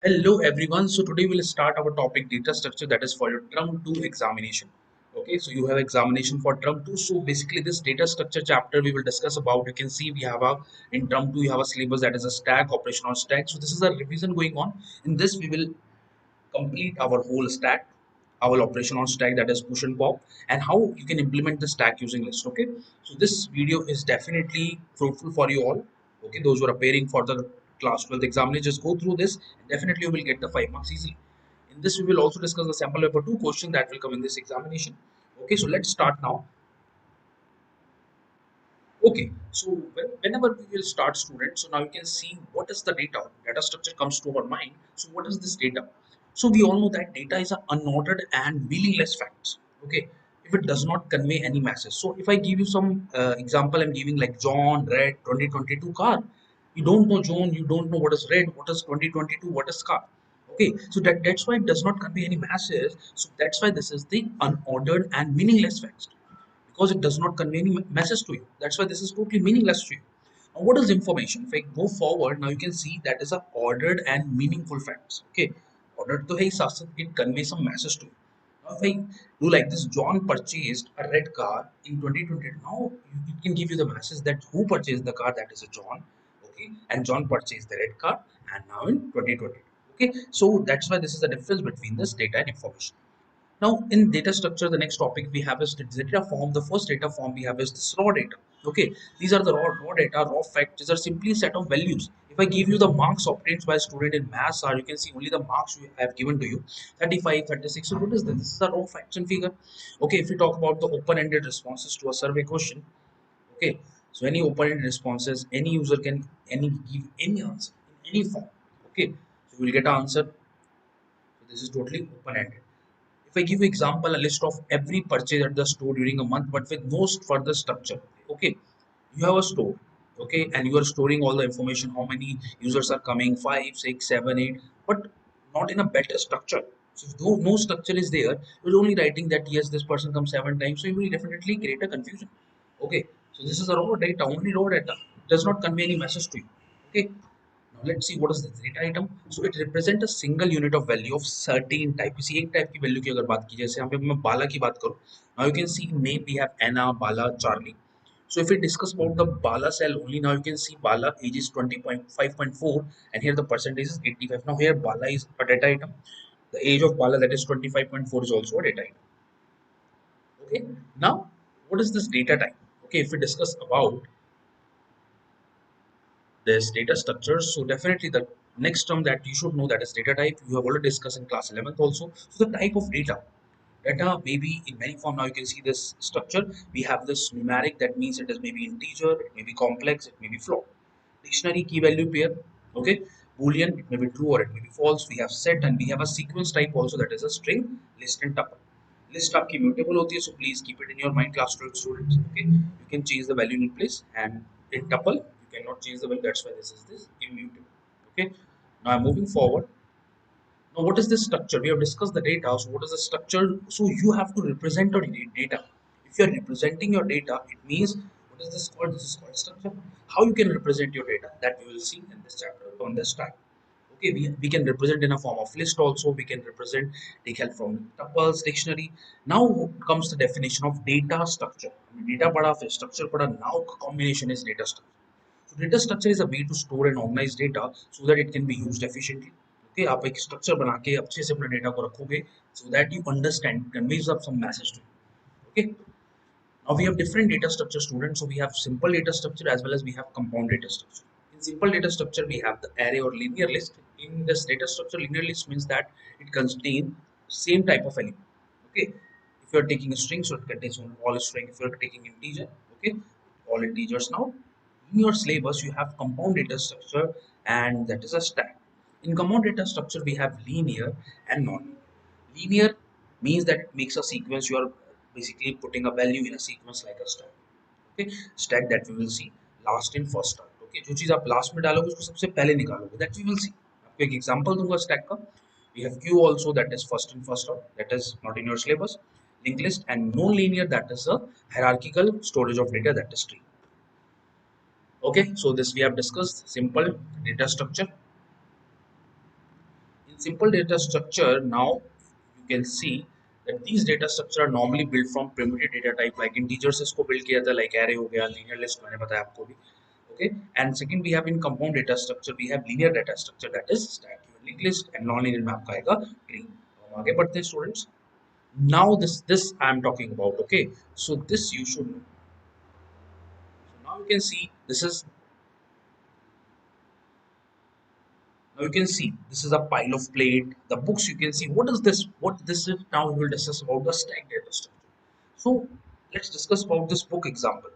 Hello everyone. So today we'll start our topic data structure, that is for your term 2 examination. Okay, so you have examination for term 2. So basically this data structure chapter we will discuss about. You can see we have a in term 2 you have a syllabus that is a stack operation on stack. So this is a revision going on. In this we will complete our whole stack, our operation on stack, that is push and pop, and how you can implement the stack using list. Okay, so this video is definitely fruitful for you all. Okay, those who are preparing for the class 12 examination, just go through this and definitely you will get the 5 marks easily. In this we will also discuss the sample paper 2 question that will come in this examination. Okay, so let's start now. Okay, so whenever we will start students, so now you can see what is the data structure comes to our mind. So what is this data? So we all know that data is an unordered and meaningless facts. Okay, if it does not convey any message. So if I give you some example, I'm giving like John red 2022 car. You don't know John, you don't know what is red, what is 2022, what is car. Okay, so that's why it does not convey any message. So that's why this is the unordered and meaningless facts, because it does not convey any message to you. That's why this is totally meaningless to you. Now, what is information? If I go forward, now you can see that is a ordered and meaningful facts. Okay, ordered to hai साथ साथ it conveys some message to you. Now, if I do like this, John purchased a red car in 2020. Now it can give you the message that who purchased the car, that is a John. Okay, and John purchased the red car, and now in 2020. Okay, so that's why this is the difference between this data and information. Now, in data structure, the next topic we have is the data form. The first data form we have is this raw data. Okay, these are the raw data, raw facts. These are simply a set of values. If I give you the marks obtained by a student in maths, or you can see only the marks we have given to you, 35, 36. So what is this? This is a raw facts and figure. Okay, if we talk about the open-ended responses to a survey question, okay, so any open-ended responses, any user can give any answer in any form. Okay, so we will get an answer. So this is totally open-ended. If I give you example, a list of every purchase at the store during a month, but with no further structure. Okay, you have a store, okay, and you are storing all the information, how many users are coming, 5, 6, 7, 8, but not in a better structure. So if no structure is there, you're only writing that yes, this person comes 7 times, so you will definitely create a confusion. Okay, so this is a raw data, only raw data. It does not convey any message to you. Okay, now let's see what is the data item. So it represent a single unit of value of certain type. किसी एक type की value की अगर बात की, जैसे यहाँ पे मैं बाला की बात करूँ, now you can see name we have Anna, Bala, Charlie. So if we discuss about the Bala cell only, now you can see Bala age is 20.5.4 and here the percentage is 85. Now here Bala is a data item. The age of Bala, that is 25.4, is also a data item. Okay. Now what is this data type? Okay, if we discuss about this data structure, so definitely the next term that you should know, that is data type. You have already discussed in class 11th also. So the type of data may be in many form. Now you can see this structure. We have this numeric, that means it is maybe integer, it may be complex, it may be float. Dictionary key value pair. Okay, boolean, it may be true or it may be false. We have set, and we have a sequence type also, that is a string, list and tuple. List आपकी mutable होती है, so please keep it in your mind, class 12 students. Okay, you can change the value in place, and in tuple you cannot change the value. That's why this is this immutable. Okay, now I'm moving forward. Now, what is this structure? We have discussed the data. So, what is the structure? So, you have to represent your data. If you are representing your data, it means what is this called? This is called structure. How you can represent your data, that we will see in this chapter on this time. Okay, we can represent in a form of list also. We can represent, take help from tuples, dictionary. Now comes the definition of data structure. Data pada, फिर structure pada. Now combination is data structure. So data structure is a way to store and organize data so that it can be used efficiently. Okay, आप एक structure बना के अच्छे से अपने data को रखोगे so that you understand, conveys up some message to you. Okay, now we have different data structure students. So we have simple data structure as well as we have compound data structure. In simple data structure, we have the array or linear list. In this data structure, linear list means that it contains same type of element. Okay, if you are taking a string, so it contains all string. If you are taking integer, okay, all integers. Now in your syllabus, you have compound data structure, and that is a stack. In compound data structure, we have linear and non-linear. Linear means that it makes a sequence. You are basically putting a value in a sequence like a stack. Okay, stack that we will see last in first start. Okay, जो चीज आप last में डालोगे उसको सबसे पहले निकालोगे, that we will see. आपको एक एग्जांपल दूंगा स्टैक का. We have queue also, that is first in first out, that is not in your syllabus. Linked list and non-linear, that is a hierarchical storage of data, that is tree. Okay, so this we have discussed simple data structure. In simple data structure, now you can see that these data structure are normally built from primitive data type like integers इसको build किया था like array हो गया linear list मैंने बताया आपको भी. Okay, and second we have in compound data structure we have linear data structure that is stack linked list and non-linear में आपका आएगा tree. हम आगे बढ़ते हैं students. Now this I am talking about. Okay, so this you should know. So now you can see this is. Now you can see this is a pile of plate. The books you can see. What is this? What this is now we will discuss about the stack data structure. So let's discuss about this book example.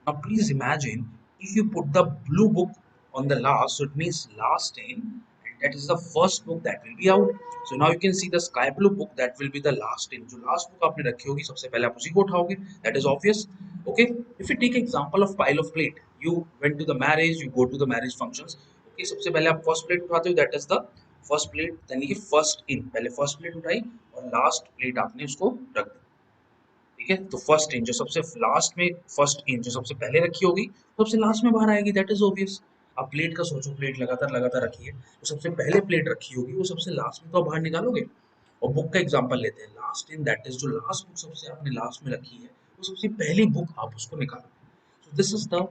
Now please imagine if you put the blue book on the last, so it means last in, and that is the first book that will be out. So now you can see the sky blue book that will be the last in. जो last book आपने रखी होगी सबसे पहले आप उसी को उठाओगे. That is obvious. Okay. If you take example of pile of plate, you went to the marriage, you go to the marriage functions. Okay. सबसे पहले आप first plate उठाते हो. That is the first plate. यानी कि first in. पहले first plate उठाई और last plate आपने उसको रख दी. ठीक है तो फर्स्ट इन जो सबसे लास्ट में फर्स्ट इन जो सबसे पहले रखी होगी सबसे लास्ट में बाहर आएगी दैट इज ऑब्वियस. आप प्लेट का सोचो प्लेट लगातार लगातार रखिए तो सबसे पहले प्लेट रखी होगी वो सबसे लास्ट में तो आप बाहर निकालोगे. और बुक का एग्जांपल लेते हैं लास्ट इन दैट इज जो लास्ट बुक सबसे आपने लास्ट में रखी है वो सबसे पहली बुक आप उसको निकालो. सो this is the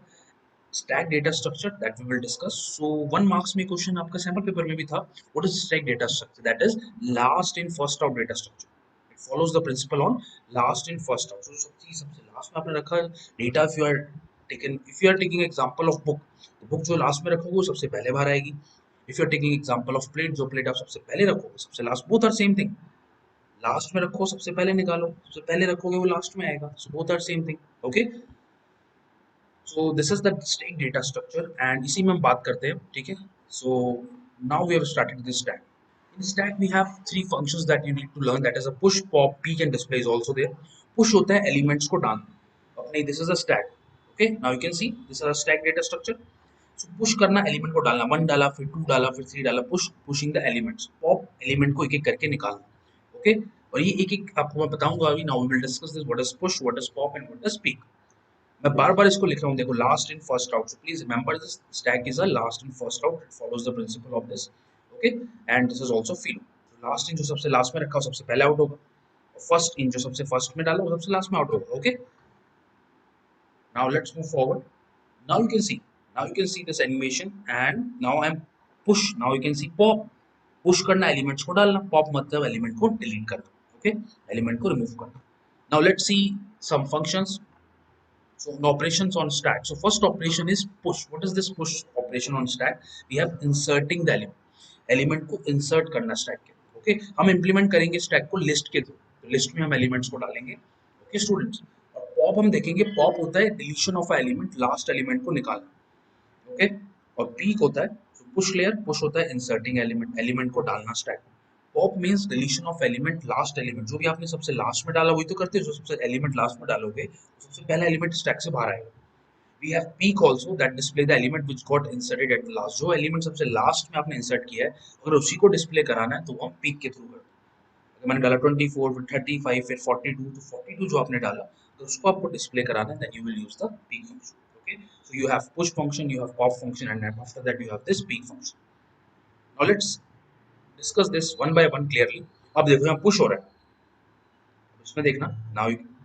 stack data structure that we will discuss. So 1 marks में क्वेश्चन आपका सैम्पल पेपर में भी था. What is stack data structure? That is last in first out data structure. It follows the principle on last in first out. So सबसे last में आपने रखा data. If you are taking example of book, तो book जो last में रखोगे वो सबसे पहले बाहर आएगी. If you are taking example of plate, जो plate आप सबसे पहले रखोगे सबसे last, both are same thing. Last में रखो सबसे पहले निकालो, सबसे पहले रखोगे वो लास्ट में आएगा. So both are same thing. Okay. So this is the stack data structure and इसी में हम बात करते हैं. ठीक है. So now we have started this stack. In stack we have three functions that you need to learn. That is a push, pop, peek and display is also there. Push होता है elements को डालना. अपने this is a stack. Okay. Now you can see this is a stack data structure. So push करना element को डालना. 1 डाला फिर 2 डाला फिर 3 डाला. Pushing the elements. Pop element को एक एक करके निकालना. Okay. और ये एक एक आपको मैं बताऊंगा अभी. Now we will discuss this. What is push, what is pop and what is peek. मैं बार बार इसको लिख रहा हूँ देखो last in first out. So please remember this stack is a last in first out. It follows the principle of this. Okay and this is also FILO. Last in जो सबसे last में रखा हो सबसे पहले आउट होगा. First in जो सबसे फर्स्ट में डाला वो सबसे लास्ट में आउट होगा. Okay now let's move forward. Now you can see this animation and now I am push. Now you can see pop. Push करना एलिमेंट्स को डालना. पॉप मतलब एलिमेंट को डिलीट करना. ओके एलिमेंट को रिमूव करना. Now let's see some functions. So the operations on stack. So first operation is push. What is this push operation on stack? We have inserting the element. Element को insert करना stack के. Okay. हम implement करेंगे stack को list के through. तो list में हम elements को डालेंगे. Okay students. और pop हम देखेंगे. Pop होता है deletion of a element. Last element को निकालना. Okay. और peek होता है so push layer. Push होता है inserting element. Element को डालना stack में. Pop means deletion of element. Last element जो भी आपने सबसे लास्ट में डाला वही तो करते हैं. जो सबसे एलिमेंट लास्ट में डालोगे सबसे पहला एलिमेंट स्टैक से बाहर आएगा. We have peek also that display the element which got inserted at the last. जो एलिमेंट सबसे लास्ट में आपने इंसर्ट किया है अगर उसी को डिस्प्ले कराना है तो वो हम पीक के थ्रू करते हैं. अगर मैंने डाला 24 फिर 35 फिर 42 तो 42 जो आपने डाला तो उसको आपको डिस्प्ले कराना है then you will use the peek function. Okay so you have push function, you have pop function and after that you have this peek function. Now let's discuss this one by one clearly. अब देखो यहाँ push हो रहा है. इसमें देखना.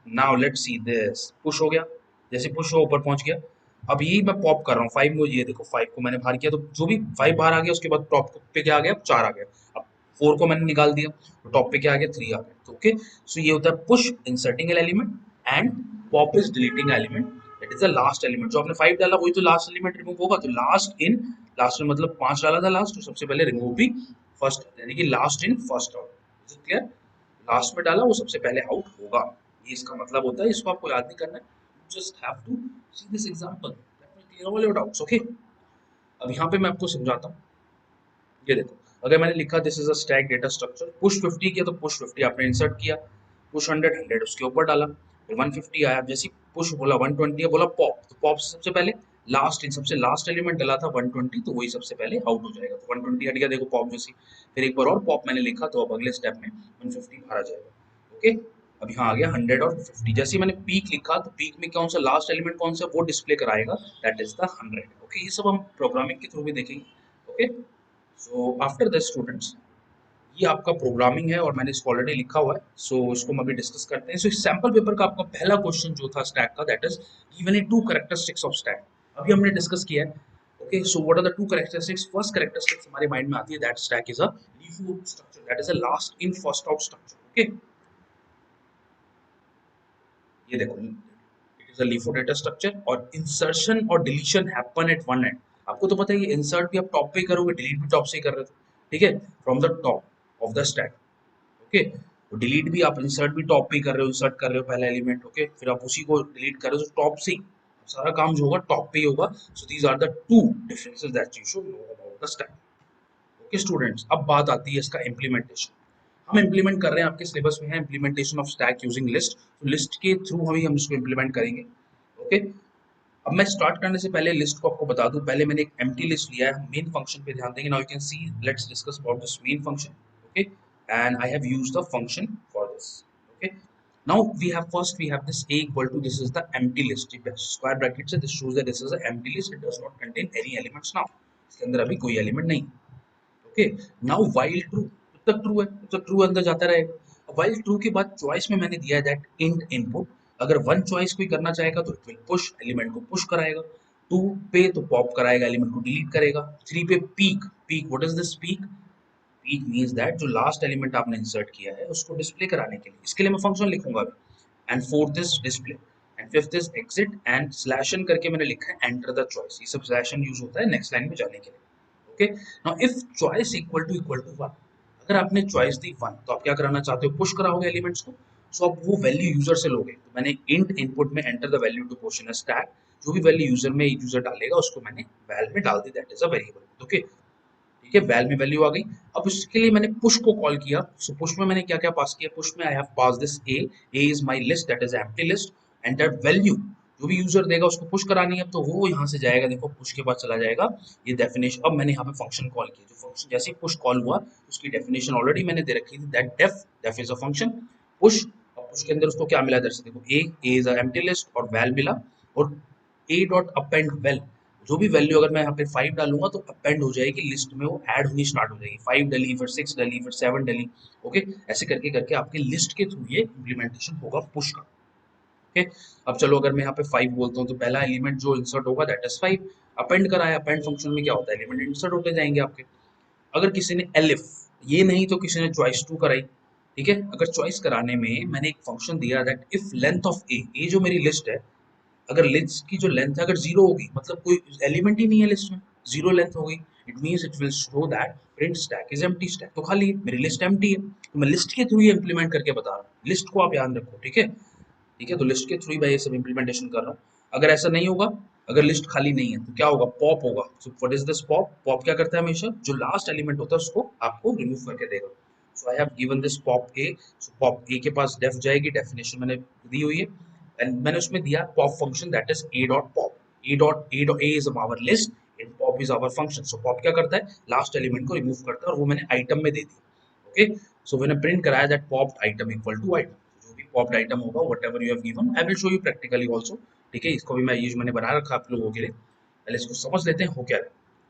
Now let's see this. Push हो गया. जैसे पुश हो ऊपर पहुंच गया. अब यही मैं पॉप कर रहा हूँ 5 में. ये देखो 5 को मैंने बाहर किया तो जो भी 5 बाहर आ गया उसके बाद टॉप पे क्या आ गया 4 आ गया. अब 4 को मैंने निकाल दिया तो टॉप पे क्या आ गया 3 आ गया. तो ओके सो ये होता है push inserting element and pop is deleting element. That is the last element. जो आपने 5 डाला वही तो लास्ट एलिमेंट रिमूव होगा. तो लास्ट में मतलब 5 डाला था लास्ट तो सबसे पहले रिमूव भी फर्स्ट यानी कि last in first out. Is it clear. Last में डाला वो सबसे पहले आउट होगा. ये इसका मतलब होता है. इसको आपको याद नहीं करना है. Just have to see this example. Let me clear all your doubts. Okay अब यहाँ पे मैं आपको समझाता हूँ. ये देखो अगर मैंने लिखा this is a stack data structure. Push 50 किया तो पुश 50 आपने इंसर्ट किया. पुश 100 उसके ऊपर डाला. फिर 150 आया. जैसे पुश बोला 120 बोला पॉप तो पॉप सबसे पहले लास्ट इन सबसे लास्ट एलिमेंट डाला था 120 तो वही सबसे पहले आउट हो जाएगा. तो 120 हट गया देखो पॉप जैसी. फिर एक बार और पॉप मैंने लिखा तो अब अगले स्टेप में 150 बाहर आ जाएगा. ओके अब यहाँ आ गया 100 और 50. जैसे मैंने पीक लिखा तो पीक में कौन सा लास्ट एलिमेंट कौन सा वो डिस्प्ले कराएगा. That is the 100. ओके ये सब हम प्रोग्रामिंग के थ्रू भी देखेंगे. Okay so after this students ये आपका प्रोग्रामिंग है और मैंने इसको ऑलरेडी लिखा हुआ है, सो इसको हम अभी डिस्कस करते हैं। सो इस सैम्पल पेपर का आपका पहला क्वेश्चन जो था स्टैक का, that is given a two characteristics of stack. अभी हमने डिस्कस किया है। Okay, so what are the two characteristics? First characteristics हमारे माइंड में आती है that stack is a LIFO structure, that is a last in first out structure. Okay, ये देखो, it is a LIFO data structure और insertion और deletion happen at one end. आपको तो पता है ये इंसर्ट भी आप टॉप पे ही करोगे, डिलीट भी टॉप से ही कर रहे थे, ठीक है, from the top of the stack. Okay, तो डिलीट भी आप इंसर्ट भी टॉप पे ही कर रहे हो, इंसर्ट कर रहे हो पहला एलिमेंट, ओके, फिर आप उसी को डिलीट कर रहे हो, तो टॉप से ही सारा काम जो होगा टॉप पे ही होगा। So these are the two differences that you should know about the stack. Okay students, अब बात आती है इसका इम्प्लीमेंटेशन। हम इम्प्लीमेंट कर रहे हैं, आपके सिलेबस में है implementation of stack using list, तो लिस्ट के थ्रू हम इसको इम्प्लीमेंट करेंगे। ओके, अब मैं स्टार्ट करने से पहले लिस्ट को आपको बता दूं, पहले मैंने एक एम्प्टी लिस्ट लिया है, मेन फंक्शन पे ध्यान देंगे। Now you can see, let's discuss about this main function. Okay, and I have used the function for this. Okay, now we have this a equal to, this is the empty list, square bracket से this shows that this is a empty list, it does not contain any elements now, इसके अंदर अभी कोई element नहीं। Okay, now while true, जब तक true है तो ट्रू अंदर जाता रहेगा। व्हाइल ट्रू के बाद चॉइस में मैंने दिया है दैट इंट इनपुट, अगर वन चॉइस कोई करना चाहेगा तो इट विल पुश, एलिमेंट को पुश कराएगा। टू पे तो पॉप कराएगा, एलिमेंट को डिलीट करेगा। थ्री पे peak, peak what is this peak? Peak means that जो लास्ट एलिमेंट आपने इंसर्ट किया है उसको डिस्प्ले कराने के लिए, इसके लिए मैं फंक्शन लिखूंगा अभी। And fourth is display, and fifth is exit, and slash n करके मैंने लिखा है एंटर द चॉइस। ये सब स्लैश एन यूज होता है नेक्स्ट लाइन में जाने के लिए। Okay, now if choice equal to one, अगर आपने चॉइस दी वन तो आप क्या कराना चाहते हो? पुश कराओगे एलिमेंट्स को। सो आप वो वैल्यू यूजर से लोगे, तो मैंने इंट इनपुट में enter the value to question a stack, जो भी वैल्यू यूजर में यूजर डालेगा उसको मैंने वैल में डाल दी, that is a variable. Okay, ठीक है, वैल में वैल्यू आ गई। अब उसके लिए मैंने पुश को कॉल किया। सो पुश में मैंने क्या क्या पास किया? पुश में I have pass this A is my list, that is empty list, and that value जो भी यूजर देगा उसको पुश करानी है, तो वो यहाँ से जाएगा, देखो पुश के बाद चला जाएगा ये डेफिनेशन। अब मैंने यहाँ पे फंक्शन कॉल किया, जो फंक्शन जैसे पुश कॉल हुआ उसकी डेफिनेशन ऑलरेडी मैंने दे रखी थी, that def is a function push. अब पुश के अंदर उसको क्या मिला? दरअसल देखो, A is a empty list और वैल मिला, और ए डॉट अपेंड वेल, जो भी वैल्यू अगर मैं यहाँ पे 5 डालूंगा तो अपेंड हो जाएगी लिस्ट में, वो ऐड होनी स्टार्ट हो जाएगी। 5 डली, फिर 6 डली, फिर 7 डली। ओके, ऐसे करके करके आपके लिस्ट के थ्रू ये इम्प्लीमेंटेशन होगा पुश का। ओके, अब चलो अगर मैं यहाँ पे 5 बोलता हूँ तो पहला एलिमेंट जो इंसर्ट होगा दैट इज 5। अपेंड कराया, अपेंड फंक्शन में क्या होता है? एलिमेंट इंसर्ट होते जाएंगे आपके। अगर किसी ने एलिफ, ये नहीं तो किसी ने चॉइस 2 कराई, ठीक है, अगर चॉइस कराने में मैंने एक फंक्शन दिया दैट इफ लेंथ ऑफ ए जो मेरी लिस्ट है, अगर लिस्ट की जो लेंथ है अगर जीरो होगी, मतलब कोई एलिमेंट ही नहीं है लिस्ट में, जीरो लेंथ हो गई, it means it will show that print stack is empty, stack तो खाली है, मेरी लिस्ट एम्प्टी है। तो मैं लिस्ट के थ्रू ये इंप्लीमेंट करके बता रहा हूँ, लिस्ट को आप याद रखो, ठीक है। ठीक है, तो लिस्ट के थ्रू ही मैं ये सब इंप्लीमेंटेशन कर रहा हूँ। अगर ऐसा नहीं होगा, अगर लिस्ट खाली नहीं है तो क्या होगा? पॉप होगा। So what is this pop? Pop क्या करता है? हमेशा जो लास्ट एलिमेंट होता है उसको आपको रिमूव करके देगा। So I have given this pop a. So pop a के पास डेफ जाएगी, डेफिनेशन मैंने दी हुई है, एंड मैंने उसमें दिया pop function that is A dot pop. A is our list and pop is our function. So pop क्या करता है? लास्ट एलिमेंट को रिमूव करता है, और वो मैंने आइटम में दे दी। ओके, सो मैंने प्रिंट कराया that popped item equal to item, जो भी पॉप्ड आइटम होगा whatever you have given, I will show you practically also. ठीक है, इसको भी मैं यूज मैंने बना रखा आप लोगों के लिए। पहले इसको समझ लेते हैं हो क्या है।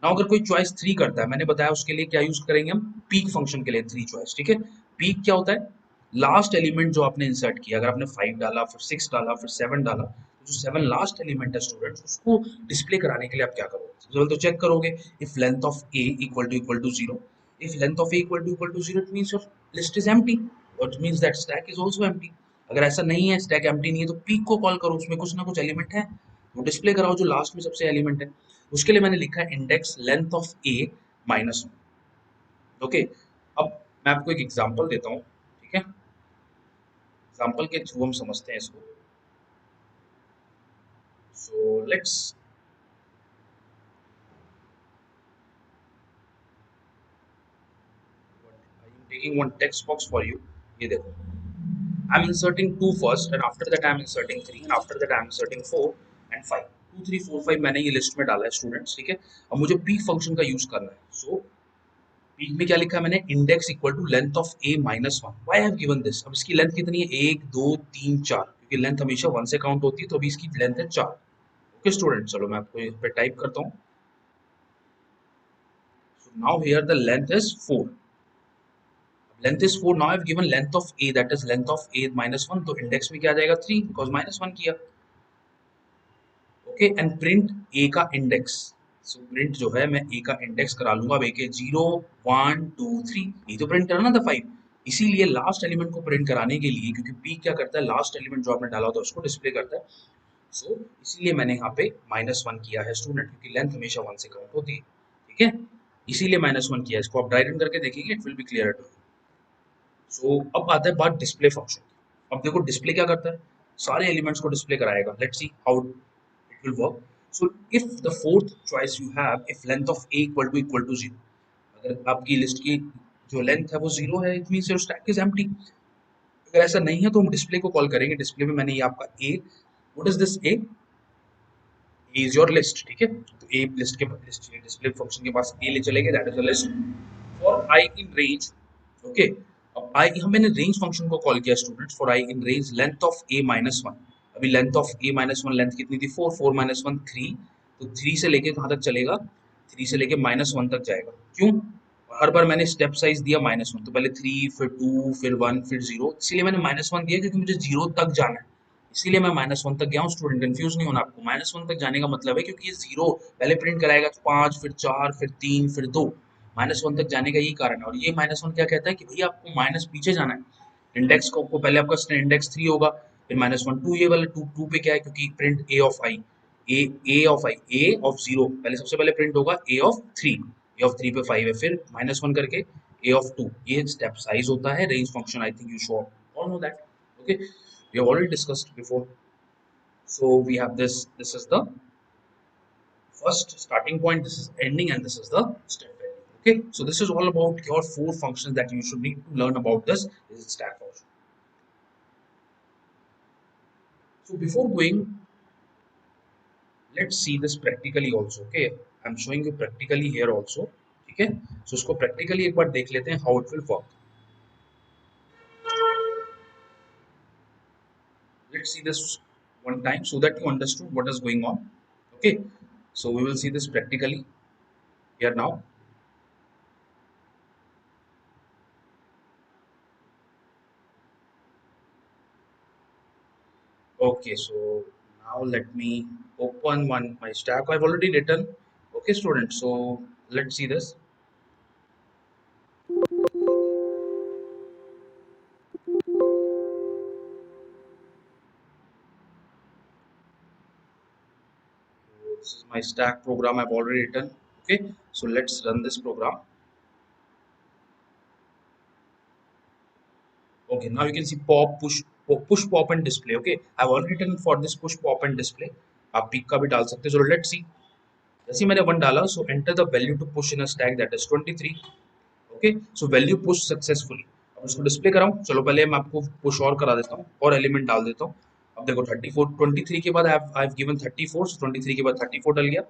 ना अगर कोई चॉइस 3 करता है, मैंने बताया उसके लिए क्या यूज करेंगे हम? पीक फंक्शन के लिए 3 चॉइस, ठीक है। पीक क्या होता है? लास्ट एलिमेंट जो आपने इंसर्ट किया, अगर आपने 5 डाला, फिर 6 डाला, फिर 7 डाला, तो जो 7 लास्ट एलिमेंट है स्टूडेंट्स, उसको डिस्प्ले कराने के लिए आप क्या करोगे? सबसे पहले तो चेक करोगे if length of A equal to 0। if length of a equal to 0, it means your list is empty, or it means that stack is also empty। अगर ऐसा नहीं है, स्टैक एम्प्टी नहीं है, तो पीक को कॉल करो, उसमें कुछ ना कुछ एलिमेंट है, वो डिस्प्ले कराओ जो लास्ट में सबसे एलिमेंट है। उसके लिए मैंने लिखा है index length of A minus 1। Okay, अब मैं आपको एक एग्जांपल देता हूँ, ठीक है, एग्जांपल के थ्रू हम समझते हैं इसको। So let's, I am taking one text box for you. ये देखो, I'm inserting 2 first, and after that I'm inserting 3, and after that I'm inserting 4 and 5। 2 3 4 5 मैंने ये लिस्ट में डाला है स्टूडेंट्स, ठीक है। अब मुझे पीक फंक्शन का यूज करना है। सो पीक में क्या लिखा है मैंने? Index equal to length of A minus 1। Why have given this? अब इसकी लेंथ कितनी है? 1 2 3 4, क्योंकि लेंथ हमेशा 1 से काउंट होती है, तो अभी इसकी लेंथ है 4। ओके स्टूडेंट, चलो मैं आपको यहाँ पे टाइप करता हूँ। So now here the length is 4। Length is 4, now I have given length of A, that is length of A minus 1, तो इंडेक्स में क्या आ जाएगा 3 बिकॉज माइनस 1 किया। ओके एंड प्रिंट ए का इंडेक्स, सो प्रिंट जो है मैं ए का इंडेक्स करा लूंगा, अब ए के 0 1 2 3, ये तो प्रिंट करना था 5, इसीलिए लास्ट एलिमेंट को प्रिंट कराने के लिए, क्योंकि पी क्या करता है लास्ट एलिमेंट जो आपने डाला होता है उसको डिस्प्ले करता है, सो इसीलिए मैंने यहाँ पे माइनस 1 किया है स्टूडेंट, क्योंकि लेंथ हमेशा 1 से काउंट होती है, ठीक है, इसीलिए माइनस 1 किया है। इसको आप ड्राई रन करके देखेंगे, it will be clear too. सो अब आता है बात डिस्प्ले फंक्शन। अब देखो डिस्प्ले क्या करता है, सारे एलिमेंट्स को डिस्प्ले कराएगा, let's see how it will work. So if the fourth choice you have, if length of a equal to 0, अगर आपकी लिस्ट की जो लेंथ है वो 0 है, it means your stack is empty। अगर ऐसा नहीं है तो हम डिस्प्ले को कॉल करेंगे, डिस्प्ले में मैंने ये आपका a, what is this a is your list, ठीक है, तो a लिस्ट के लिस्ट डिस्प्ले फंक्शन के पास a ले चलेंगे, that is the list for i in range. Okay, अब i हम मैंने रेंज फंक्शन को कॉल किया students, for i in range length of a minus 1, अभी length of a minus 1 length कितनी थी 4, 4 माइनस 1 3, तो 3 से लेके कहाँ तक चलेगा, 3 से लेके माइनस 1 तक जाएगा, क्यों, हर बार मैंने स्टेप साइज दिया माइनस 1, तो पहले 3 फिर 2 फिर 1 फिर 0, इसीलिए मैंने माइनस 1 दिया क्योंकि मुझे 0 तक जाना है, इसीलिए मैं माइनस 1 तक गया हूँ स्टूडेंट, कंफ्यूज नहीं होना आपको, माइनस 1 तक जाने का मतलब है क्योंकि ये 0 पहले प्रिंट कराएगा, तो 5 फिर 4 फिर 3 फिर 2, माइनस 1 तक जाने का यही कारण है। और ये माइनस 1 क्या कहता है कि भैया आपको माइनस पीछे जाना है, इंडेक्स को पहले आपका इंडेक्स 3 होगा, फिर माइनस 1 2, ये वाला 2 2 पे क्या है, क्योंकि print A of I, A of I, A of 0 पहले सबसे पहले प्रिंट होगा ए ऑफ 3, ए ऑफ 3 पे 5 है, फिर माइनस 1 करके ए ऑफ 2, ये स्टेप साइज होता है range function, I think you show all know that. Okay, we have already discussed before, so we have this is the first starting point, this is ending, and this is the step value. Okay, so this is all about your four functions that you should need to learn about this is stack function. So before going, let's see this practically also. Okay, I'm showing you practically here also, ठीक है, so इसको practically एक बार देख लेते हैं how it will work. Let's see this one time so that you understood what is going on. Okay, so we will see this practically here now. Okay, so now let me open one my stack I've already written. Okay, students, so let's see this. So this is my stack program I've already written. Okay, so let's run this program. Okay, now you can see pop, push, pop, and display. Okay, I've already written for this push, pop, and display. आप pick का भी डाल सकते हैं. So let's see. जैसे मैंने 1 डाला, so enter the value to push in a stack that is 23. Okay, so value push successfully, अब उसको डिस्प्ले कराऊं, चलो पहले मैं आपको पुश और करा देता हूँ और एलिमेंट डाल देता हूँ। अब देखो 34 23 के बाद आई हैव गिवन 34, सो 23 के बाद 34 डल गया,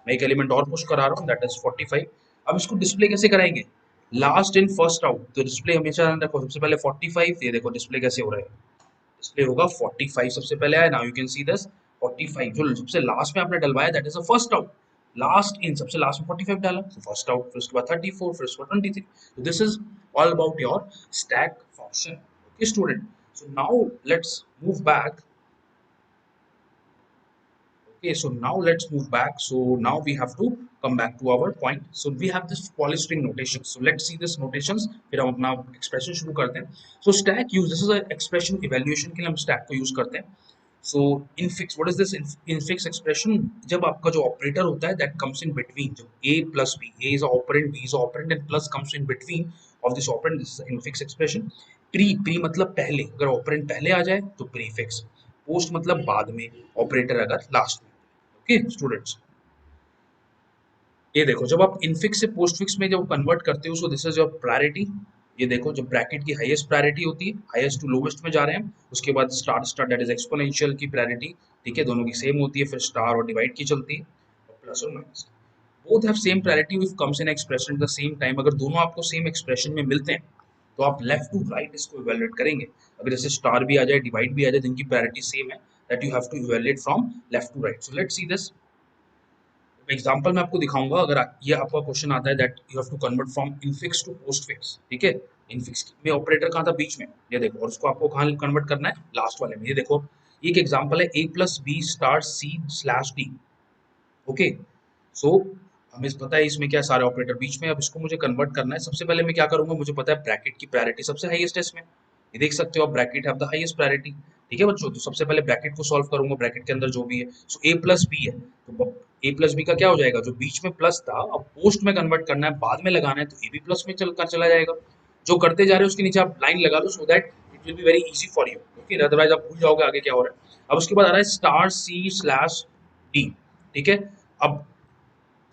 मैं एक एलिमेंट और पुश करा रहा हूँ दैट इज 45। अब इसको डिस्प्ले कैसे कराएंगे, लास्ट इन फर्स्ट आउट, तो डिस्प्ले हमेशा देखो सबसे पहले 45, ये देखो डिस्प्ले कैसे हो रहा है, डिस्प्ले होगा 45 सबसे पहले आया, now you can see this 45 जो सबसे लास्ट में आपने डलवाया that is the first out, last in सबसे लास्ट में 45 डाला तो फर्स्ट आउट, फिर उसके बाद 34, फिर उसके बाद 23, so this is all about your stack function. Okay student, so now let's move back. Okay, so now let's move back. So now we have to come back to our point. So we have this polystring notation. So let's see this notations. फिर हम अपना expression शुरू करते हैं. So stack use, this is an expression evaluation के लिए हम stack को use करते हैं. So infix, what is this infix expression? जब आपका जो operator होता है that comes in between, जब a plus b, a is a operand, b is a operand, and plus comes in between of this operand, this is an infix expression. Pre मतलब पहले, अगर operand पहले आ जाए तो prefix. Post मतलब बाद में, operator अगर लास्ट में. ओके स्टूडेंट्स, ये देखो जब आप इनफिक्स से पोस्टफिक्स में जब कन्वर्ट करते हो, सो दिस इज योर प्रायोरिटी, ये देखो जब ब्रैकेट की हाईएस्ट प्रायोरिटी होती है, हाईएस्ट टू लोवेस्ट में जा रहे हैं, उसके बाद star star that is exponential की प्रायोरिटी, ठीक है, दोनों की सेम होती है, फिर स्टार और डिवाइड की चलती है, और प्लस और minus, both have same priority if comes in expression at the same time, अगर दोनों आपको सेम एक्सप्रेशन में मिलते हैं तो आप लेफ्ट टू राइट इसको इवैल्यूएट करेंगे, अगर जैसे स्टार भी आ जाए डिवाइड भी आ जाए जिनकी प्रायोरिटी सेम है, that you have to evaluate from left to right. So let's see this example मैं आपको दिखाऊंगा, अगर ये आपका क्वेश्चन आता है that you have to convert from infix to postfix, ठीक है, इनफिक्स में ऑपरेटर कहाँ था, बीच में, ये देखो, और उसको आपको कहाँ कन्वर्ट करना है, लास्ट वाले में। ये देखो, एक एग्जांपल है a plus b star C slash d. Okay, so हमें पता है इसमें क्या, सारे ऑपरेटर बीच में। अब इसको मुझे कन्वर्ट करना है। सबसे पहले मैं क्या करूंगा, मुझे पता है ब्रैकेट की प्रायोरिटी सबसे हाईएस्ट है इसमें, ये देख सकते हो आप, bracket have the highest priority. ठीक है बच्चों, तो सबसे पहले ब्रैकेट को सॉल्व करूंगा, ब्रैकेट के अंदर जो भी है। सो ए प्लस बी है, तो ए प्लस बी का क्या हो जाएगा, जो बीच में प्लस था अब पोस्ट में कन्वर्ट करना है, बाद में लगाना है, तो ए बी प्लस में चला जाएगा। जो करते जा रहे हो उसके नीचे आप लाइन लगा लो, so that it will be very easy for you. Okay, otherwise आप भूल जाओगे आगे क्या हो रहा है। अब उसके बाद आ रहा है स्टार सी स्लैश डी। ठीक है, अब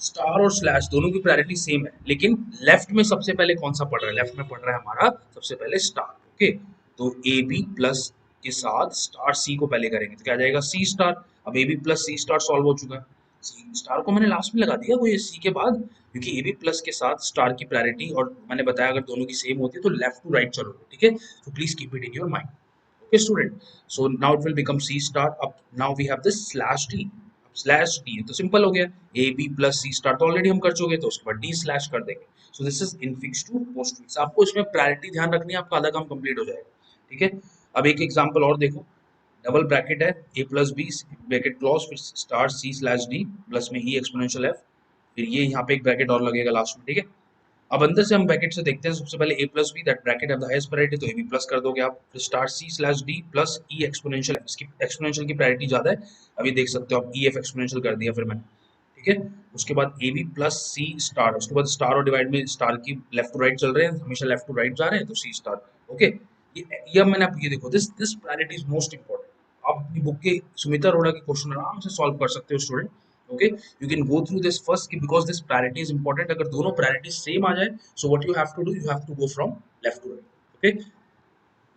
स्टार और स्लैश दोनों की प्रायोरिटी सेम है, लेकिन लेफ्ट में सबसे पहले कौन सा पढ़ रहा है, लेफ्ट में पढ़ रहा है हमारा सबसे पहले स्टार। ओके, तो ए बी प्लस के साथ स्टार सी को पहले करेंगे, तो क्या आ जाएगा, सी स्टार। अब A B plus C star solve हो चुका है, सी स्टार को मैंने लास्ट में लगा दिया, वो ये सी के बाद, क्योंकि ए बी प्लस के साथ स्टार की प्रायोरिटी, और मैंने बताया अगर दोनों की सेम होती है तो लेफ्ट टू राइट चलोगे। ठीक है, तो please keep it in your mind. Okay, student. So now it will become C star. Up now we have this slash D. Slash D तो सिंपल हो गया, A B plus C star तो already हम कर चुके, तो उसके बाद डी स्लैश कर देंगे। So this is infix to postfix. आपको इसमें प्रायोरिटी ध्यान रखनी है, आपका आधा काम कंप्लीट हो जाएगा। ठीक है, अब एक एग्जांपल और देखो, डबल ब्रैकेट है, A plus B bracket close, फिर स्टार सी स्लैश डी प्लस में ई एक्सपोनेंशियल एफ, फिर ये यहाँ पे एक ब्रैकेट और लगेगा लास्ट में। ठीक है, अब अंदर से हम ब्रैकेट से देखते हैं, सबसे पहले a plus B, that bracket have the highest priority, तो a b प्लस कर दोगे आप, फिर star c slash d plus e exponential, इसकी एक्सपोनेंशियल की प्रायोरिटी ज्यादा है, अभी देख सकते हो आप, e f एक्सपोनेंशियल कर दिया फिर मैंने। ठीक है, उसके बाद a b plus c star, उसके बाद स्टार और डिवाइड में स्टार की लेफ्ट टू राइट चल रहे हैं, हमेशा लेफ्ट टू राइट जा रहे हैं, तो c स्टार। ओके, ये मैंने आप ये देखो, this priority is most important. आप अपनी बुक के सुमिता अरोड़ा के क्वेश्चन आराम से सॉल्व कर सकते हो student. Okay, you can go through this first because this priority is important. अगर दोनों प्रायोरिटी सेम आ जाए, so what you have to do, you have to go from left to right. Okay,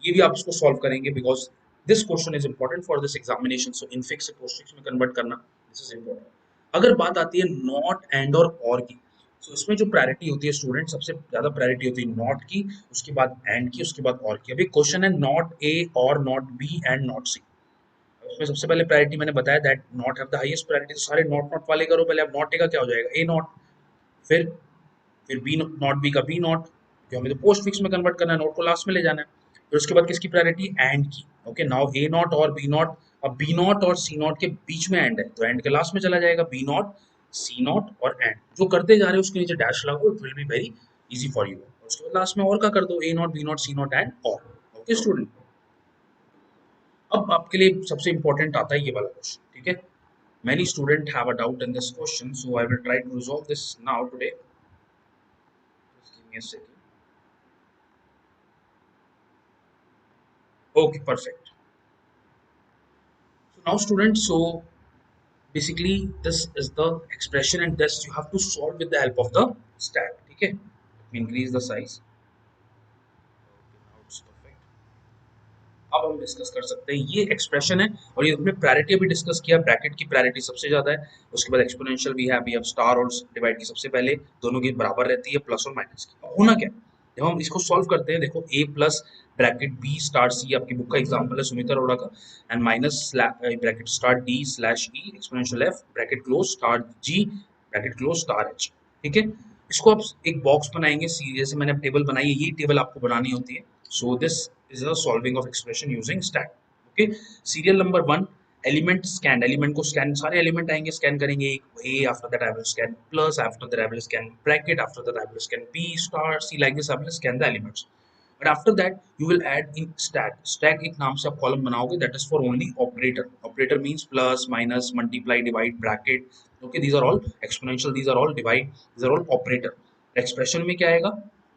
ये भी आप इसको सॉल्व करेंगे because this question is important for this examination. So infix से पोस्टफिक्स में कन्वर्ट करना, दिस इज इंपॉर्टेंट। अगर बात आती है नॉट एंड और की, तो इसमें जो प्रायोरिटी होती है स्टूडेंट, सबसे ज्यादा प्रायोरिटी होती है नॉट की, उसके बाद एंड की, उसके बाद और की। अभी क्वेश्चन है नॉट ए और नॉट बी एंड नॉट सी, उसमें सबसे पहले प्रायोरिटी मैंने बताया that not have the highest priority, तो सारे नॉट नॉट वाले करो पहले। अब नॉट ए का क्या हो जाएगा, ए नॉट, फिर बी नॉट बी का बी नॉट, जो हमें तो पोस्ट फिक्स में कन्वर्ट करना है, नोट को लास्ट में ले जाना है। फिर उसके बाद किसकी प्रायोरिटी, एंड की। ओके, नाउ ए नॉट और बी नॉट, अब बी नॉट और सी नॉट के बीच में एंड है, तो एंड के लास्ट में चला जाएगा, B not C not or and. जो करते जा रहे हैं उसके नीचे डैश लगाओ, it will be very easy for you. उसके बाद लास्ट में और का कर दो, A not B not C not and or. Okay student, अब आपके लिए सबसे इंपॉर्टेंट आता है ये वाला क्वेश्चन। ठीक है, many students have a doubt in this question, so I will try to resolve this now today. Just give me a second. Okay, perfect. So now students, so basically this is the expression and this you have to solve with the help of the stack. Okay, let me increase the size. Okay, now it's perfect. अब हम discuss कर सकते हैं ये expression है, और ये हमने प्रायोरिटी अभी डिस्कस किया, ब्रैकेट की प्रायोरिटी सबसे ज्यादा है, उसके बाद एक्सपोनेंशियल भी है, अभी अब स्टार और डिवाइड की सबसे पहले दोनों की बराबर रहती है, प्लस और माइनस की। अब होना क्या है, जब हम इसको सॉल्व करते हैं, देखो A plus bracket B star C, आपकी बुक का एग्जांपल है सुमिता अरोड़ा का, and minus bracket star D slash E exponential F bracket close star G bracket close star H. ठीक है, इसको आप एक बॉक्स बनाएंगे, जैसे मैंने टेबल बनाई है, ये टेबल आपको बनानी होती है। So this is a solving of expression using stack. Okay, serial number 1, element scan, element को scan, सारे element आएंगे, scan करेंगे, a, after that I will scan plus, after that I will scan bracket, after that I will scan b star c, like this I will scan the elements. But after that you will add in stack. Stack एक नाम से आप column बनाओगे, that is for only operator. Operator means plus, minus, multiply, divide, bracket. Okay, these are all exponential, these are all divide, these are all operator. expression में क्या आएगा,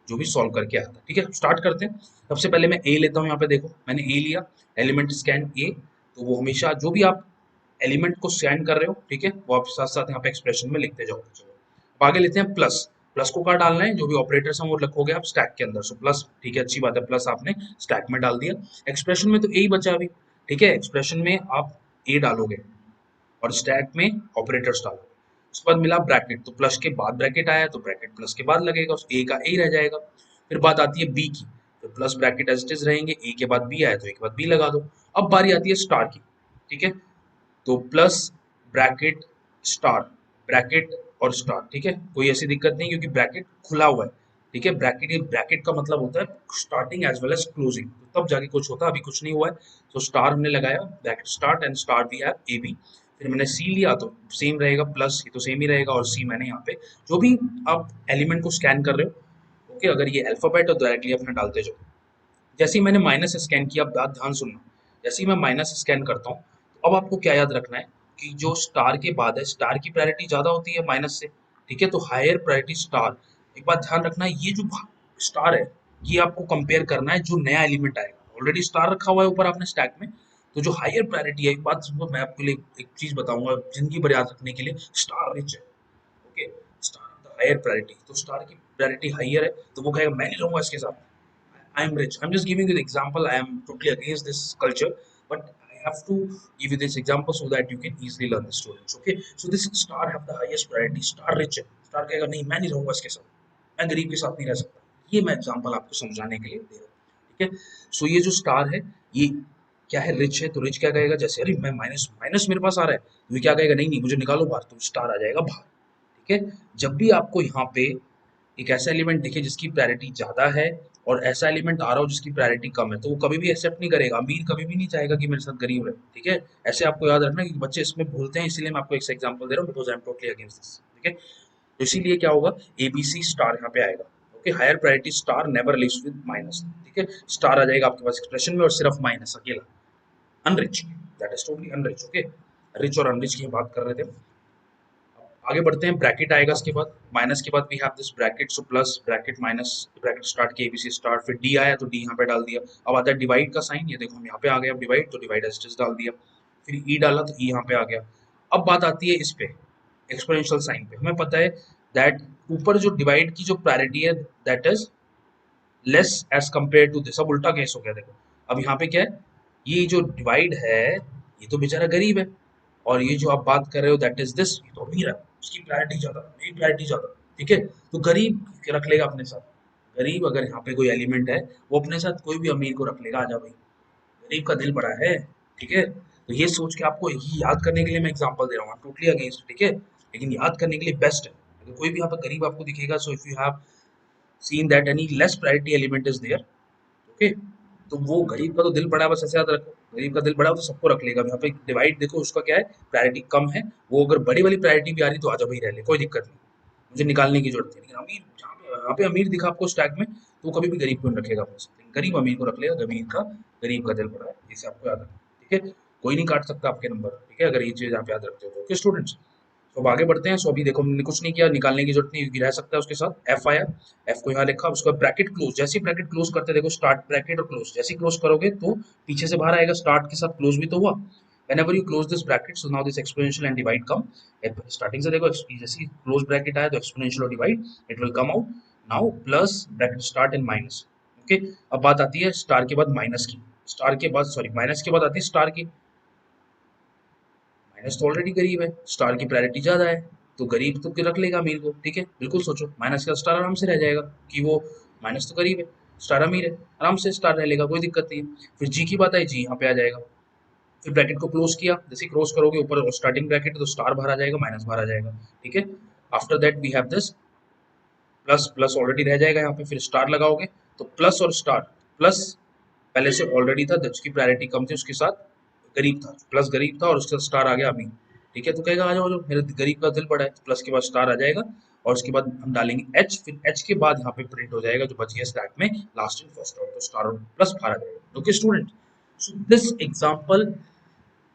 जो भी सॉल्व करके आता है। ठीक है, स्टार्ट करते हैं। सबसे पहले मैं ए लेता हूँ, यहाँ पे देखो मैंने ए लिया, एलिमेंट स्कैन ए, तो वो हमेशा जो भी आप एलिमेंट को स्कैन कर रहे हो, ठीक है, वो आप साथ साथ यहाँ पे एक्सप्रेशन में लिखते जाओ। चलो अब आगे लेते हैं प्लस। प्लस को कहाँ डालना है, जो भी ऑपरेटर्स हैं वो रखोगे आप स्टैक के अंदर। सो प्लस, ठीक है, अच्छी बात है, प्लस आपने स्टैक में डाल दिया। एक्सप्रेशन में तो ए ही बचा अभी, ठीक है, एक्सप्रेशन में आप ए डालोगे और स्टैक में ऑपरेटर्स डालोगे। उसके बाद मिला ब्रैकेट, तो प्लस के बाद ब्रैकेट आया तो ब्रैकेट प्लस के बाद लगेगा, उस ए का ए रह जाएगा। फिर बात आती है बी की, तो plus bracket as it is रहेंगे, ए के बाद बी आया तो ए के बाद बी लगा दो। अब बारी आती है स्टार की, ठीक है, तो प्लस ब्रैकेट स्टार, ब्रैकेट और स्टार, ठीक है, कोई ऐसी दिक्कत नहीं क्योंकि ब्रैकेट खुला हुआ है। ठीक है। ब्रैकेट का मतलब होता है starting as well as closing, तब जाके कुछ होता है, अभी कुछ नहीं हुआ है। तो स्टार हमने लगाया, bracket start and star we have A B, फिर मैंने सी लिया तो सेम रहेगा, प्लस ये तो सेम ही रहेगा, और सी मैंने यहाँ पे जो भी आप एलिमेंट को स्कैन कर रहे हो, ओके, अगर ये अल्फाबेट है तो डायरेक्टली अपना डालते जाओ। जैसे ही मैंने माइनस स्कैन किया, अब बात ध्यान सुनना, जैसे ही मैं माइनस स्कैन करता हूँ, तो अब आपको क्या याद रखना है कि जो स्टार के बाद है, स्टार की प्रायोरिटी ज्यादा होती है माइनस से, ठीक है, तो हायर प्रायोरिटी स्टार। एक बात ध्यान रखना है, ये जो स्टार है, ये आपको कंपेयर करना है जो नया एलिमेंट आएगा, ऑलरेडी स्टार रखा हुआ है ऊपर आपने स्टैक में, तो जो हायर प्रायोरिटी है, एक बात सुनो, मैं आपके लिए एक चीज बताऊंगा जिंदगी भर याद रखने के लिए, स्टार रिच है, okay, star the higher priority, तो स्टार की प्रायोरिटी हायर है, तो वो कहेगा मैं नहीं रहूंगा इसके साथ, I'm rich. I'm just giving you the example. I am totally against this culture, but I have to give you this example so that you can easily learn the students. Okay. So this star have the highest priority. Star rich है. Star कहेगा नहीं मैं नहीं रहूंगा इसके साथ. मैं गरीब के साथ नहीं रह सकता. ये मैं एग्जांपल आपको समझाने के लिए दे रहा हूँ. ठीक है. सो ये जो स्टार है, ये क्या है, रिच है, तो रिच क्या कहेगा, जैसे अरे मैं माइनस माइनस मेरे पास आ रहा है, तो ये क्या कहेगा, नहीं नहीं मुझे निकालो बाहर, तो स्टार आ जाएगा बाहर. ठीक है. जब भी आपको यहाँ पे एक ऐसा एलिमेंट दिखे जिसकी प्रायोरिटी ज्यादा है, और ऐसा एलिमेंट आ रहा हो जिसकी प्रायोरिटी कम है, तो वो कभी भी एक्सेप्ट नहीं करेगा, अमीर कभी भी नहीं चाहेगा कि मेरे साथ गरीब रहे. ठीक है. ऐसे आपको याद रखना, कि बच्चे इसमें भूलते हैं, इसीलिए मैं आपको एक एग्जांपल दे रहा हूँ, because I am totally against this. ठीक है. तो इसीलिए क्या होगा, एबीसी स्टार यहाँ पे आएगा. Okay. Higher priority star never lives with minus. ठीक है. स्टार आ जाएगा आपके पास एक्सप्रेशन में, और सिर्फ माइनस अकेला. Unreached, that is totally unreached. Okay. Rich और अनरिच की बात कर रहे थे. आगे बढ़ते हैं, ब्रैकेट आएगा इसके बाद, माइनस के बाद we have this bracket, so plus bracket minus bracket start के एबीसी स्टार्ट, फिर डी आया तो डी यहाँ पे डाल दिया. अब आता है डिवाइड का साइन, ये देखो हम यहाँ पे आ गए, अब डिवाइड तो डिवाइड एज इट इज डाल दिया, फिर ई डाला तो ई यहाँ पे आ गया. अब बात आती है इस पे, एक्सपोनेंशियल साइन पे. हमें पता है दैट ऊपर जो डिवाइड की जो प्रायोरिटी है, that is less as compare to this. अब उल्टा केस हो गया, देखो अब यहाँ पे क्या है, ये जो डिवाइड है, ये तो बेचारा गरीब है, और ये जो आप बात कर रहे हो दैट इज दिस, ये तो अमीर है, उसकी प्रायोरिटी ज्यादा, मेरी प्रायोरिटी ज्यादा. ठीक है. तो गरीब रख लेगा अपने साथ, गरीब अगर यहाँ पे कोई एलिमेंट है, वो अपने साथ कोई भी अमीर को रख लेगा, आजा भाई, गरीब का दिल बड़ा है. ठीक है. तो ये सोच के आपको यही याद करने के लिए मैं एग्जांपल दे रहा हूँ, टोटली अगेंस्ट. ठीक है. लेकिन याद करने के लिए बेस्ट है. अगर कोई भी यहाँ पर गरीब आपको दिखेगा, so if you have seen that any less priority element is there, okay, तो वो गरीब का तो दिल बड़ा है, बस ऐसे याद रखो, गरीब का दिल बड़ा है तो सबको रख लेगा. यहाँ पे डिवाइड देखो, उसका क्या है, प्रायोरिटी कम है, वो अगर बड़ी वाली प्रायोरिटी भी आ रही तो आजा भाई रह ले, कोई दिक्कत नहीं, मुझे निकालने की जरूरत है. लेकिन अमीर जहाँ पे, यहाँ पे अमीर दिखा आपको स्टैक में, तो वो कभी भी गरीब को नहीं रखेगा अपने साथ, गरीब अमीर को रख लेगा, गरीब का दिल बड़ा है, इसे आपको याद रखना. ठीक है. कोई नहीं काट सकता आपके नंबर. ठीक है, अगर ये चीज आप याद रखते हो तो. ओके स्टूडेंट्स, तो अब आगे बढ़ते हैं. सो अभी देखो हमने कुछ नहीं किया, निकालने की जरूरत नहीं, क्योंकि रह सकता है उसके साथ. एफ आया, एफ को यहाँ लिखा, उसके बाद ब्रैकेट क्लोज, जैसे ब्रैकेट क्लोज करते देखो, स्टार्ट ब्रैकेट और क्लोज, जैसे क्लोज करोगे तो पीछे से बाहर आएगा, स्टार्ट के साथ क्लोज भी तो हुआ. whenever you close this bracket, so now this exponential and divide come, starting से देखो जैसे ही क्लोज ब्रैकेट आया तो एक्सपोनेंशियल और divide it will come out. Now plus bracket start and minus. Okay. अब बात आती है स्टार के बाद माइनस की, स्टार के बाद सॉरी माइनस के बाद आती है स्टार की. माइनस तो ऑलरेडी गरीब है, स्टार की प्रायोरिटी ज्यादा है, तो गरीब तो रख लेगा अमीर को. ठीक है, बिल्कुल सोचो, माइनस का स्टार आराम से रह जाएगा, कि वो माइनस तो गरीब है, स्टार अमीर है, आराम से स्टार रह लेगा, कोई दिक्कत नहीं है. फिर जी की बात आई, जी यहाँ पे आ जाएगा. फिर ब्रैकेट को क्लोज किया, जैसे क्लोज करोगे ऊपर स्टार्टिंग ब्रैकेट, तो स्टार बाहर आ जाएगा, माइनस बाहर आ जाएगा. ठीक है. After that we have this plus, plus already रह जाएगा यहाँ पे, फिर स्टार लगाओगे तो प्लस और स्टार, प्लस पहले से ऑलरेडी था, जिसकी प्रायोरिटी कम थी उसके साथ गरीब था, प्लस गरीब था, और उसके साथ स्टार आ गया अमीर. ठीक है. तो कहेगा आ जाओ, जाओ मेरे गरीब का दिल बड़ा है, प्लस के बाद स्टार आ जाएगा, और उसके बाद हम डालेंगे एच, फिर एच के बाद यहाँ पे प्रिंट हो जाएगा जो बच गया स्टैक में, लास्ट इन फर्स्ट आउट, तो स्टार और प्लस बाहर आ जाएगा. Okay student, so this example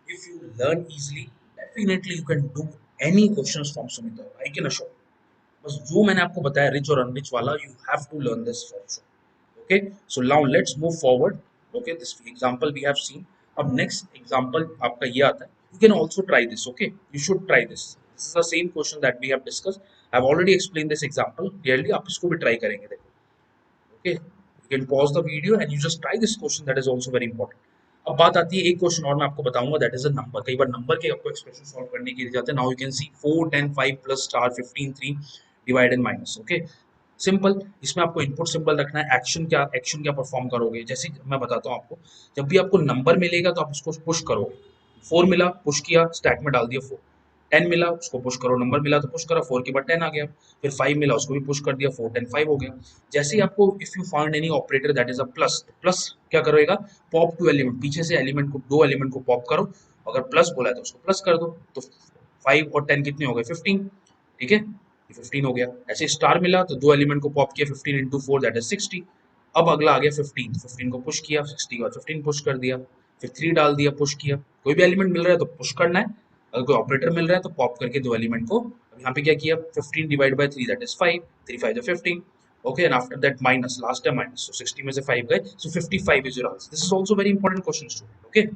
if you learn easily, definitely you can do any questions from Sumita. I can assure. बस जो मैंने आपको बताया रिच और अनरिच वाला, you have to learn this for sure. Okay, so now let's move forward. Okay, this example we have seen. अब next example आपका ये आता है. You can also try this. Okay, you should try this. This is the same question that we have discussed. I've already explained this example clearly. आप इसको भी try करेंगे देखो. Okay, you can pause the video and you just try this question. That is also very important. अब बात आती है एक क्वेश्चन और मैं आपको बताऊंगा, दैट इज अ नंबर. कई बार नंबर के आपको एक्सप्रेशन सॉल्व करने के लिए जाते हैं. Now you can C 4 10 5 plus star 15 3 divide and minus. Okay, simple. इसमें आपको इनपुट सिंबल रखना है, एक्शन क्या परफॉर्म करोगे, जैसे मैं बताता हूँ आपको. जब भी आपको नंबर मिलेगा तो आप उसको पुश करोगे. 4 मिला, पुश किया, स्टैक में डाल दिया 4. 10 मिला उसको पुश करो, नंबर मिला तो पुश करा, 4 के बाद 10 आ गया, फिर 5 मिला उसको भी पुश कर दिया, 4 10 5 हो गया। जैसे ही आपको if you find any operator that is a plus, तो प्लस क्या करेगा, पॉप टू एलिमेंट, पीछे से एलिमेंट को, दो एलिमेंट को पॉप करो, अगर प्लस बोला है तो उसको प्लस कर दो, तो 5 और 10 कितने हो गए, 15, ठीक है, ये 15 हो गया। ऐसे स्टार मिला तो दो एलिमेंट को पॉप किया, 15 इंटू 4 दैट इज 60। अब अगला आ गया 15, 15 को पुश किया, 60 के बाद 15 पुश कर दिया, फिर 3 डाल दिया, पुश किया, कोई भी एलिमेंट मिल रहा है तो पुश करना है, अगर कोई ऑपरेटर मिल रहा है तो पॉप करके दो एलिमेंट को, अब यहाँ पे क्या किया, 15 divide by 3 that is 5, 3 5 is 15, okay, and after that minus, last time minus, so 60 में से 5 गए, so 55 is your answer. This is also very important question student, okay।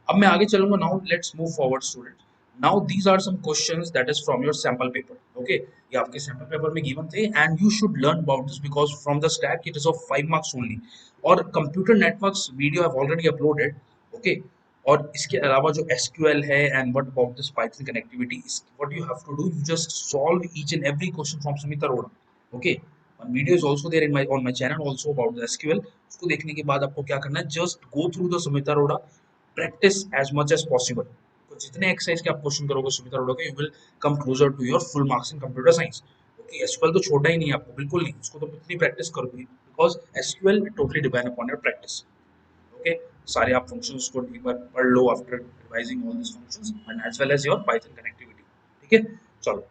अब मैं आगे चलूंगा, now let's move forward student. Now these are some questions that is from your sample paper, okay, ये आपके sample paper में given थे and you should learn about this because from the stack it is of 5 marks only, और computer networks video have already uploaded, okay. और इसके अलावा जो SQL है and what about this Python connectivity, what you have to do, you just solve each and every question from Sumit Arora, okay. one video is also there in my on my channel also about the SQL, उसको देखने के बाद आपको क्या करना है, just go through the Sumit Arora, practice as much as possible, तो जितने एक्सरसाइज के आप क्वेश्चन करोगे सुमित अरोड़ा के, you will come closer to your full marks in computer science, okay. SQL तो छोड़ना ही नहीं है आपको, बिल्कुल नहीं, उसको तो कितनी प्रैक्टिस करोगे, because SQL totally depend upon your practice, okay. सारे आप फंक्शंस को एक बार पढ़ लो after revising all this functions and as well as your Python connectivity, ठीक है। चलो,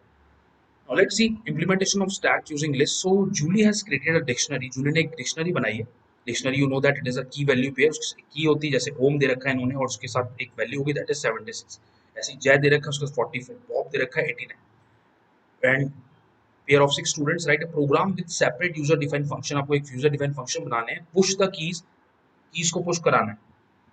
now let's see implementation of stack using list. So Julie has created a dictionary, Julie ने एक डिक्शनरी बनाई है, dictionary you know that it is अ की value pair, की होती है, जैसे ओम दे रखा है इन्होंने और उसके साथ एक वैल्यू होगी दैट इज 76, ऐसे जय दे रखा है उसके साथ 44, बॉब दे रखा है 89 and pair of 6 students write a program with separate user defined function, आपको एक यूजर डिफाइंड फंक्शन बनाने हैं, पुश द कीज, कीज को पुश कराना है,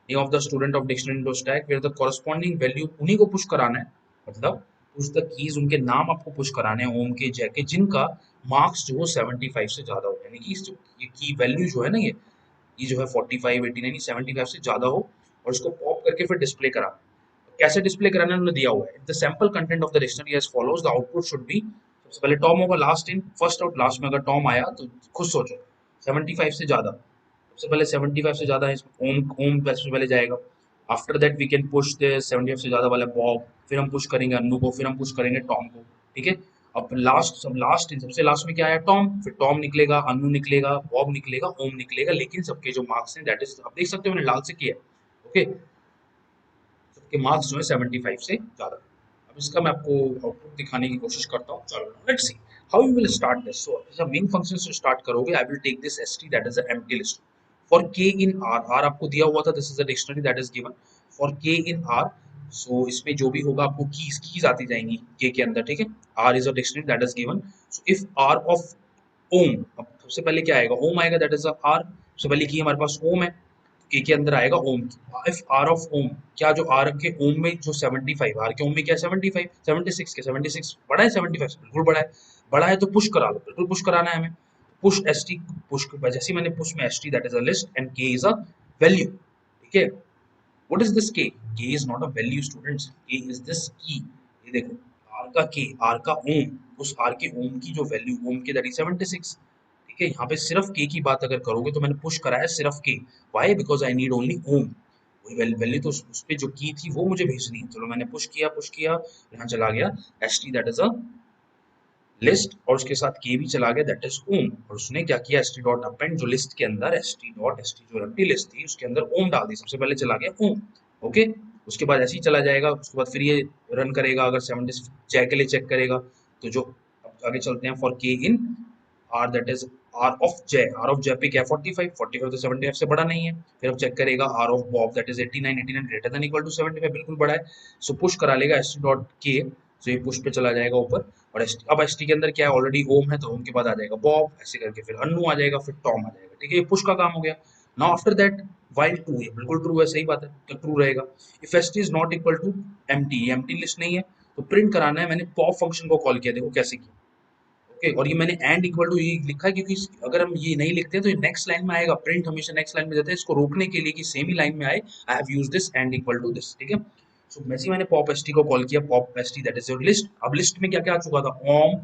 name of the student of dictionary dot stack where the corresponding value, उन्हीं को push कराना है, मतलब पुश द कीज, उनके नाम आपको पुश कराने हैं ओम के जय के, जिनका मार्क्स जो हो 75 से ज्यादा हो, यानी कि जो ये की वैल्यू जो है ना, ये जो है 45 89 75 से ज्यादा हो, और इसको पॉप करके फिर डिस्प्ले करा, कैसे डिस्प्ले कराना है उन्होंने दिया हुआ है, the sample content of the dictionary as follows, the output should be, सबसे पहले टॉम होगा, last in first out, last में अगर टॉम आया तो खुद सोचो 75 से ज्यादा, सबसे पहले 75 से ज्यादा है इसमें ओम, ओम सबसे पहले जाएगा, after that we can push the 75 से ज्यादा वाला बॉब, फिर हम पुश करेंगे अन्नू को, फिर हम पुश करेंगे टॉम को, ठीक है। अब लास्ट, सब लास्ट इन सबसे लास्ट में क्या आया, टॉम, फिर टॉम निकलेगा, अन्नू निकलेगा, बॉब निकलेगा, ओम निकलेगा, लेकिन सबके जो मार्क्स हैं दैट इज, आप देख सकते हो मैंने लाल से किया है, ओके, सबके मार्क्स जो है 75 से ज्यादा। अब इसका मैं आपको आउटपुट दिखाने की कोशिश करता हूँ, चलो let's see how you will start this. So जब मेन फंक्शन से स्टार्ट करोगे, I will take this st that is a empty list for k in r, r आपको दिया हुआ था, this is a dictionary that is given for k in r, so इसमें जो भी होगा आपको कीज आती जाएंगी k के अंदर, ठीक है, r is a dictionary that is given, so if r of ओम, अब सबसे पहले क्या आएगा, ओम आएगा, दैट इज अ r, सबसे पहले की हमारे पास ओम है, के अंदर आएगा ओम, इफ आर ऑफ ओम, क्या जो आर के ओम में जो 75, आर के ओम में क्या 75, 76 के 76 बड़ा है 75 से, बिल्कुल बड़ा है, बड़ा है तो पुश करा लो, बिल्कुल पुश कराना है हमें, पुश एस टी, पुश जैसे मैंने पुश में S T that is a list and के इज अ वैल्यू, ठीक है। व्हाट इज दिस के is not a value students, के इज दिस की, ये देखो, आर का के, आर का ओम, उस आर के ओम की जो वैल्यू ओम के दैट इज 76, ठीक है। यहाँ पे सिर्फ के की बात अगर करोगे तो मैंने पुश करा है सिर्फ के, why, because I need only ओम, वही वैल्यू तो उस पे जो की थी वो मुझे भेजनी है, चलो मैंने पुश किया, यहाँ चला गया S T that is a list, और उसके साथ के भी चला गया दैट इज ओम, और उसने क्या किया एस टी डॉट अपेंड, जो लिस्ट के अंदर S T dot, S T जो एम्प्टी लिस्ट थी उसके अंदर ओम डाल दी, सबसे पहले चला गया ओम, ओके। उसके बाद ऐसे ही चला जाएगा, उसके बाद फिर ये रन करेगा, अगर 70 चेक के लिए चेक करेगा, तो जो अब आगे चलते हैं for k in r that is r of j, r of j पे क्या 45, 45 तो 75 से बड़ा नहीं है, फिर अब चेक करेगा R of Bob that is 89, 89 greater than equal to 75, बिल्कुल बड़ा है, सो पुश करा लेगा एस टी डॉट के, सो ये पुश पे चला जाएगा ऊपर, और अब एस टी के अंदर क्या है, ऑलरेडी ओम है, तो ओम के बाद आ जाएगा बॉब, ऐसे करके फिर अन्नू आ जाएगा, फिर टॉम आ जाएगा, ठीक है, ये पुश का काम हो गया। Now after that while true, ये बिल्कुल ट्रू है, सही बात है, तो ट्रू रहेगा, if S T is not equal to empty, empty list नहीं है, तो प्रिंट कराना है, मैंने पॉप फंक्शन को कॉल किया, देखो कैसे किया, ओके, और ये मैंने एंड इक्वल टू ये लिखा है क्योंकि अगर हम ये नहीं लिखते हैं तो ये नेक्स्ट लाइन में आएगा, प्रिंट हमेशा नेक्स्ट लाइन में देते हैं, इसको रोकने के लिए कि सेम ही लाइन में आए, I have used this and equal to this, ठीक है। सो वैसे मैंने पॉप एसटी को कॉल किया, pop ST that is your list, अब लिस्ट में क्या क्या आ चुका था, ओम,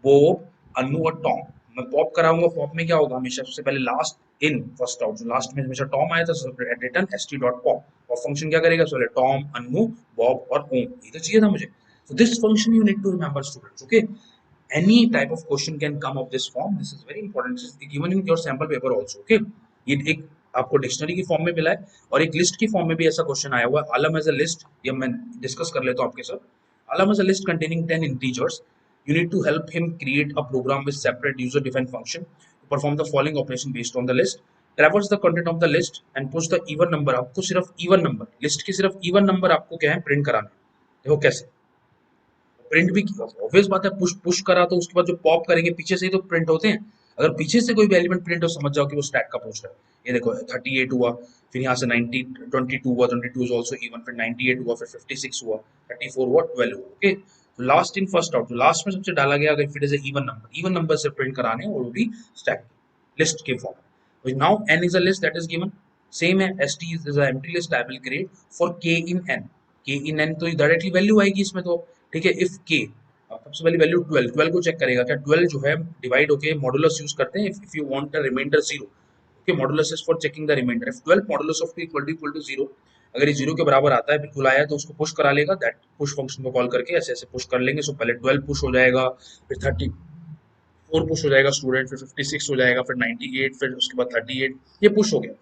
बोब, अन्नू और टॉम, मैं पॉप कराऊंगा, पॉप में क्या होगा, हमेशा सबसे पहले लास्ट इन फर्स्ट आउट, जो लास्ट में हमेशा टॉम आया था, रिटर्न एसटी डॉट पॉप, और फंक्शन क्या करेगा, सबसे पहले टॉम, अन्नू, बॉब और ओम, ये तो चाहिए था मुझे, So this function you need to remember, students. Okay, any type of question can come of this form. This is very important. This is given in your sample paper also. Okay, ये एक आपको dictionary की form में मिला है और एक list की फॉर्म में भी ऐसा क्वेश्चन आया हुआ है. आलम एज अ लिस्ट, ये मैं डिस्कस कर लेता हूँ आपके साथ. Alam is a list containing 10 integers. You need to help him create a program with separate user-defined function to perform the following operation based on the list. Traverse the content of the list and push the even number. आपको सिर्फ even number, list की सिर्फ even number आपको क्या है print कराना है. देखो कैसे प्रिंट भी ऑब्वियस बात है. पुश पुश करा तो उसके बाद जो पॉप करेंगे पीछे से ही तो प्रिंट होते हैं. अगर पीछे से कोई भी एलिमेंट प्रिंट हो समझ जाओ कि वो स्टैक का पूछ रहा है. ये देखो 38 हुआ, फिर यहाँ से 90 22 हुआ, 22 इज ऑल्सो इवन, फिर 98 हुआ, फिर 56 हुआ, 34 हुआ, 12 हुआ. Okay, last in first out, last में सबसे डाला गया अगर फिर इज इवन नंबर से प्रिंट कराने और वो भी स्टैक लिस्ट के form. Now n is a list that is given. Same है, st is a empty list I will create for k in n. k in n तो directly value आएगी इसमें तो. ठीक है, इफ k सबसे पहली वैल्यू 12, 12 को चेक करेगा क्या 12 जो है डिवाइड होके मॉडुलस यूज करते हैं if you want the remainder 0. Okay, modulus is for checking the remainder. If 12 modulus of 2 equal to 0, अगर ये 0 के बराबर आता है बिल्कुल आया तो उसको पुश करा लेगा. दैट पुश फंक्शन को कॉल करके ऐसे ऐसे पुश कर लेंगे. सो पहले 12 पुश हो जाएगा, फिर 34 पुश हो जाएगा स्टूडेंट, फिर 56 हो जाएगा, फिर 98, फिर उसके बाद 38. ये पुश हो गया.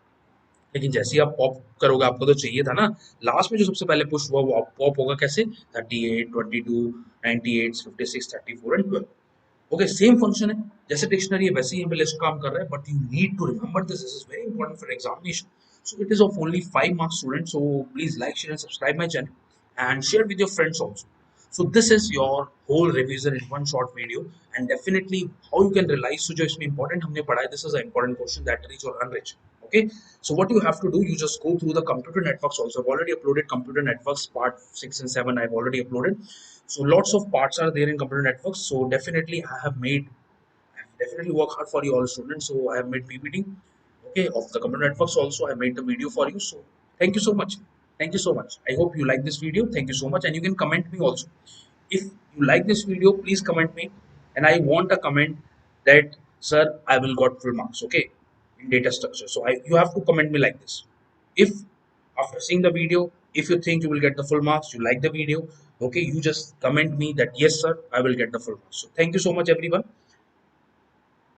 लेकिन जैसे ही आप पॉप करोगे, आपको तो चाहिए था ना लास्ट में जो सबसे पहले पुश हुआ वो पॉप होगा कैसे, 38, 22, 98, 56, 34 एंड 12. ओके, सेम फंक्शन है जैसे डिक्शनरी है वैसे ही यहाँ पे लिस्ट काम कर रहा है. But you need to remember this is very important for examination. So it is of only 5 marks student. So please like, share and subscribe my channel and share with your friends also. So this is your whole revision in one short video, and definitely how you can realize. So जो इसमें important हमने पढ़ा है, this is an important question, that rich or unrich. Okay, so what you have to do, you just go through the computer networks also. I've already uploaded computer networks part 6 and 7. I've already uploaded. So lots of parts are there in computer networks. So definitely I have definitely work hard for you all students. So I have made PPT, okay, of the computer networks also. I made the video for you. So thank you so much. Thank you so much. I hope you like this video. Thank you so much. And you can comment me also. If you like this video, please comment me. And I want a comment that, sir, I will got full marks, okay, in data structure. So you have to comment me like this. If after seeing the video, if you think you will get the full marks, you like the video, okay, you just comment me that yes, sir, I will get the full marks. So thank you so much, everyone.